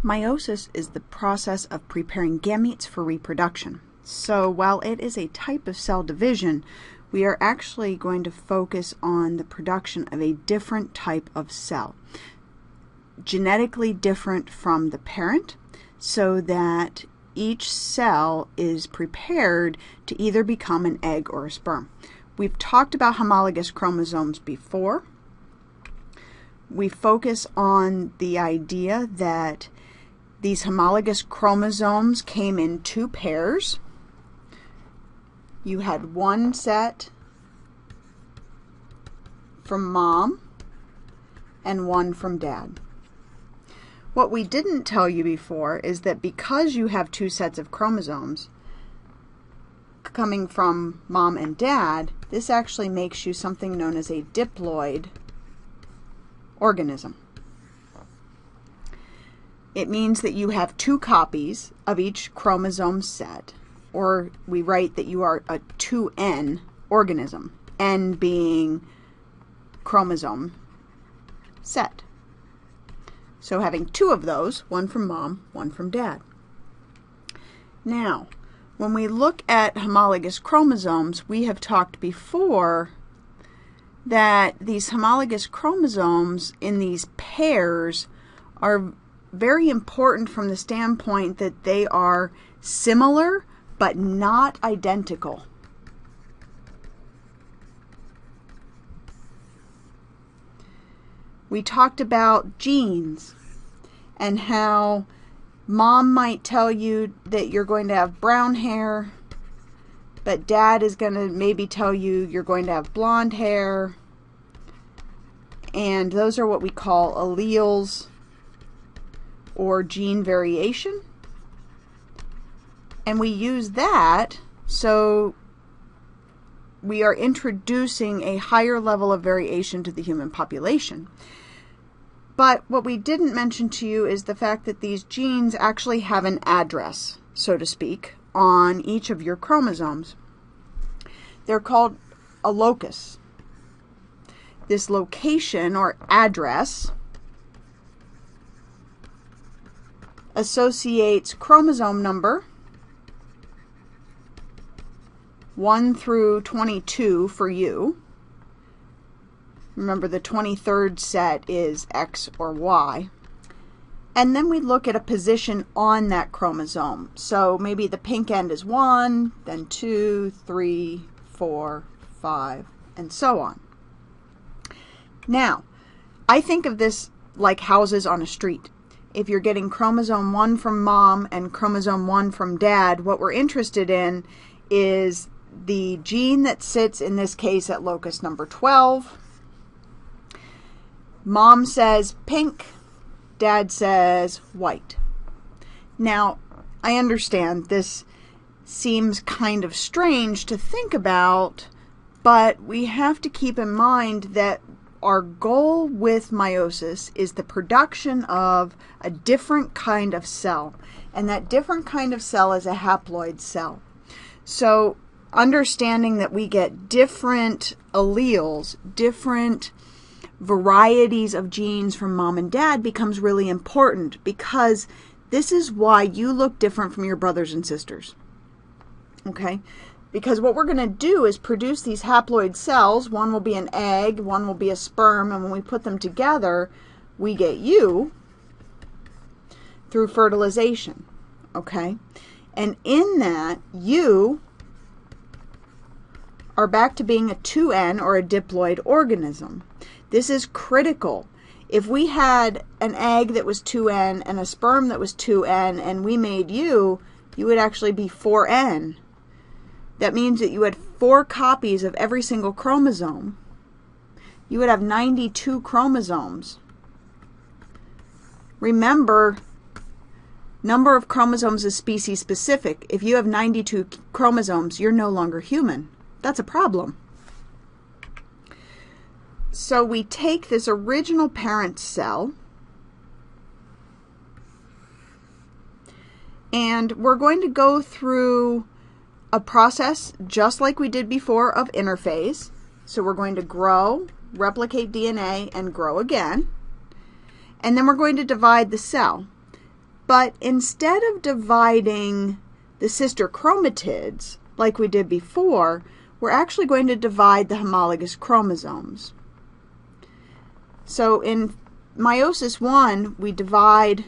Meiosis is the process of preparing gametes for reproduction. So while it is a type of cell division, we are actually going to focus on the production of a different type of cell, genetically different from the parent, so that each cell is prepared to either become an egg or a sperm. We've talked about homologous chromosomes before. We focus on the idea that these homologous chromosomes came in two pairs. You had one set from mom and one from dad. What we didn't tell you before is that because you have two sets of chromosomes coming from mom and dad, this actually makes you something known as a diploid organism. It means that you have two copies of each chromosome set, or we write that you are a 2N organism, N being chromosome set. So having two of those, one from mom, one from dad. Now, when we look at homologous chromosomes, we have talked before that these homologous chromosomes in these pairs are very important from the standpoint that they are similar but not identical. We talked about genes and how mom might tell you that you're going to have brown hair, but dad is going to maybe tell you you're going to have blonde hair. And those are what we call alleles or gene variation. And we use that so we are introducing a higher level of variation to the human population. But what we didn't mention to you is the fact that these genes actually have an address, so to speak, on each of your chromosomes. They're called a locus. This location or address associates chromosome number 1 through 22 for you. Remember, the 23rd set is X or Y. And then we look at a position on that chromosome. So maybe the pink end is 1, then 2, 3, 4, 5, and so on. Now, I think of this like houses on a street. If you're getting chromosome 1 from mom and chromosome 1 from dad, what we're interested in is the gene that sits, in this case, at locus number 12. Mom says pink, dad says white. Now, I understand this seems kind of strange to think about, but we have to keep in mind that our goal with meiosis is the production of a different kind of cell, and that different kind of cell is a haploid cell. So understanding that we get different alleles, different varieties of genes from mom and dad becomes really important, because this is why you look different from your brothers and sisters. Okay? Because what we're going to do is produce these haploid cells. One will be an egg, one will be a sperm, and when we put them together, we get you through fertilization. Okay? And in that, you are back to being a 2N or a diploid organism. This is critical. If we had an egg that was 2N and a sperm that was 2N and we made you would actually be 4N. That means that you had 4 copies of every single chromosome. You would have 92 chromosomes. Remember, number of chromosomes is species specific. If you have 92 chromosomes, you're no longer human. That's a problem. So we take this original parent cell and we're going to go through a process just like we did before of interphase. So we're going to grow, replicate DNA, and grow again. And then we're going to divide the cell. But instead of dividing the sister chromatids like we did before, we're actually going to divide the homologous chromosomes. So in meiosis 1, we divide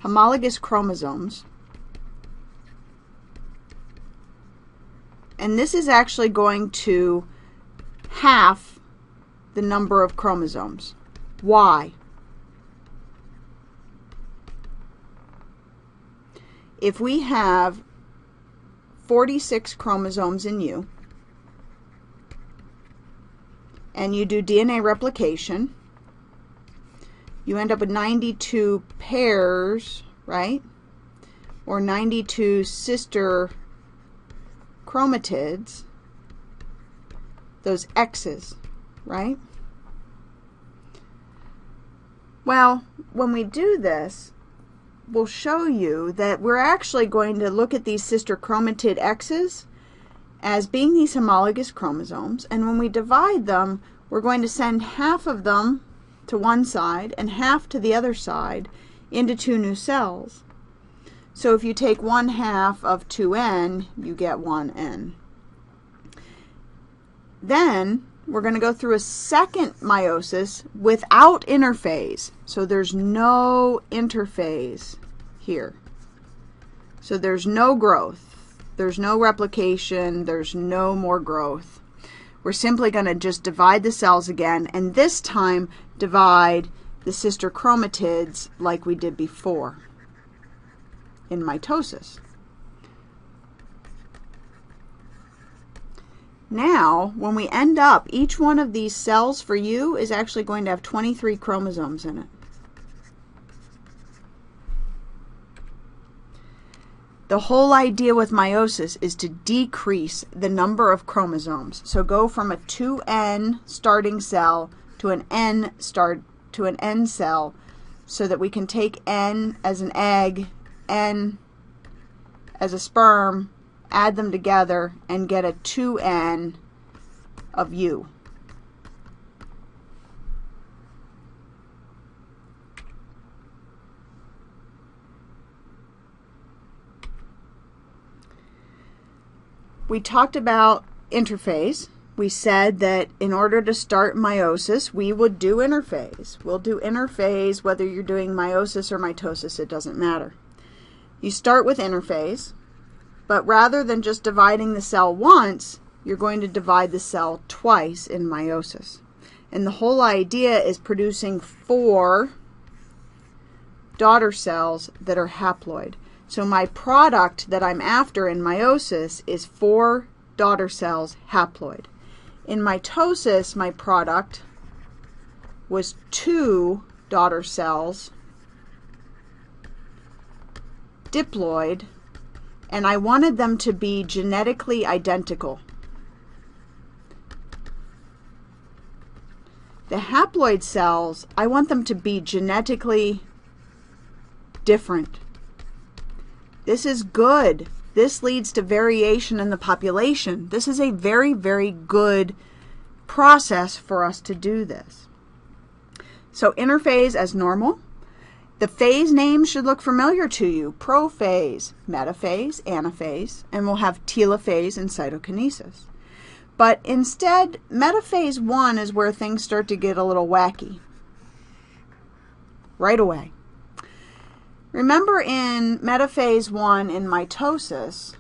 homologous chromosomes. And this is actually going to half the number of chromosomes. Why? If we have 46 chromosomes in you, and you do DNA replication, you end up with 92 pairs, right? Or 92 sister chromatids, those X's, right? Well, when we do this, we'll show you that we're actually going to look at these sister chromatid X's as being these homologous chromosomes, and when we divide them, we're going to send half of them to one side and half to the other side into two new cells. So if you take 1/2 of 2n, you get 1n. Then we're going to go through a second meiosis without interphase. So there's no interphase here. So there's no growth. There's no replication. There's no more growth. We're simply going to just divide the cells again, and this time divide the sister chromatids like we did before in mitosis. Now, when we end up, each one of these cells for you is actually going to have 23 chromosomes in it. The whole idea with meiosis is to decrease the number of chromosomes. So go from a 2n starting cell to an n cell, so that we can take n as an egg, n as a sperm, add them together, and get a 2n of you. We talked about interphase. We said that in order to start meiosis, we would do interphase. We'll do interphase whether you're doing meiosis or mitosis, it doesn't matter. You start with interphase, but rather than just dividing the cell once, you're going to divide the cell twice in meiosis. And the whole idea is producing 4 daughter cells that are haploid. So my product that I'm after in meiosis is 4 daughter cells haploid. In mitosis, my product was 2 daughter cells diploid, and I wanted them to be genetically identical. The haploid cells, I want them to be genetically different. This is good. This leads to variation in the population. This is a very, very good process for us to do this. So interphase as normal. The phase names should look familiar to you. Prophase, metaphase, anaphase, and we'll have telophase and cytokinesis. But instead, metaphase 1 is where things start to get a little wacky right away. Remember in metaphase 1 in mitosis,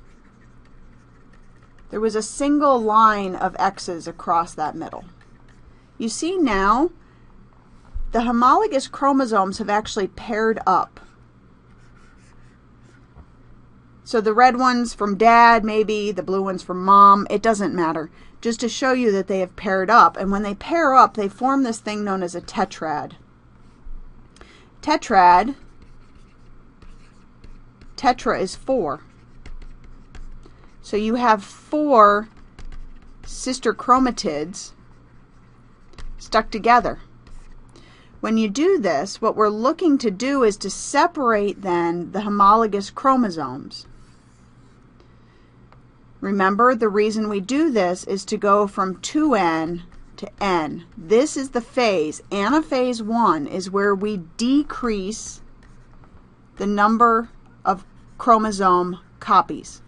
there was a single line of X's across that middle. You see now, the homologous chromosomes have actually paired up. So the red ones from dad, maybe, the blue ones from mom, it doesn't matter. Just to show you that they have paired up. And when they pair up, they form this thing known as a tetrad. Tetrad, tetra is 4. So you have 4 sister chromatids stuck together. When you do this, what we're looking to do is to separate then the homologous chromosomes. Remember, the reason we do this is to go from 2n to n. This is the phase. Anaphase 1 is where we decrease the number of chromosome copies.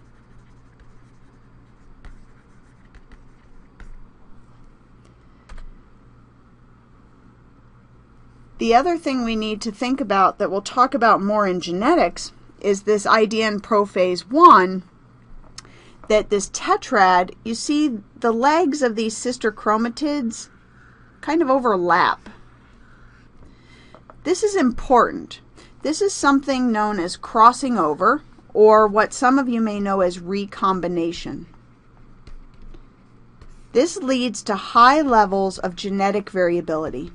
The other thing we need to think about that we'll talk about more in genetics is this idea in prophase 1 that this tetrad, you see the legs of these sister chromatids kind of overlap. This is important. This is something known as crossing over, or what some of you may know as recombination. This leads to high levels of genetic variability.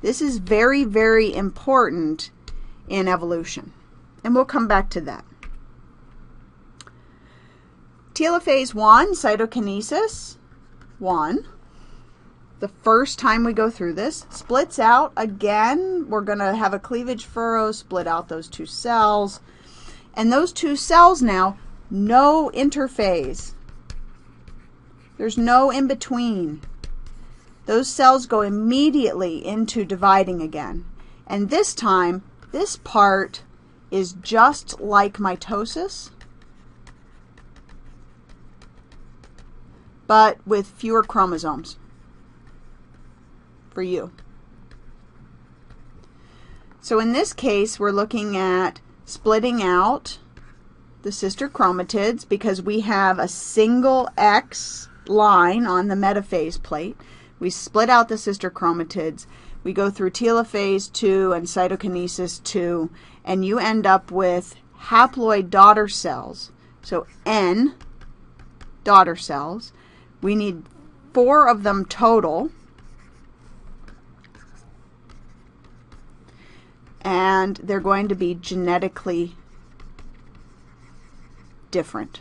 This is very, very important in evolution, and we'll come back to that. Telophase 1, cytokinesis 1, the first time we go through this, splits out again. We're going to have a cleavage furrow, split out those two cells, and those two cells now, no interphase. There's no in between. Those cells go immediately into dividing again. And this time, this part is just like mitosis, but with fewer chromosomes for you. So in this case, we're looking at splitting out the sister chromatids because we have a single X line on the metaphase plate. We split out the sister chromatids. We go through telophase 2 and cytokinesis 2, and you end up with haploid daughter cells. So N daughter cells. We need 4 of them total. And they're going to be genetically different.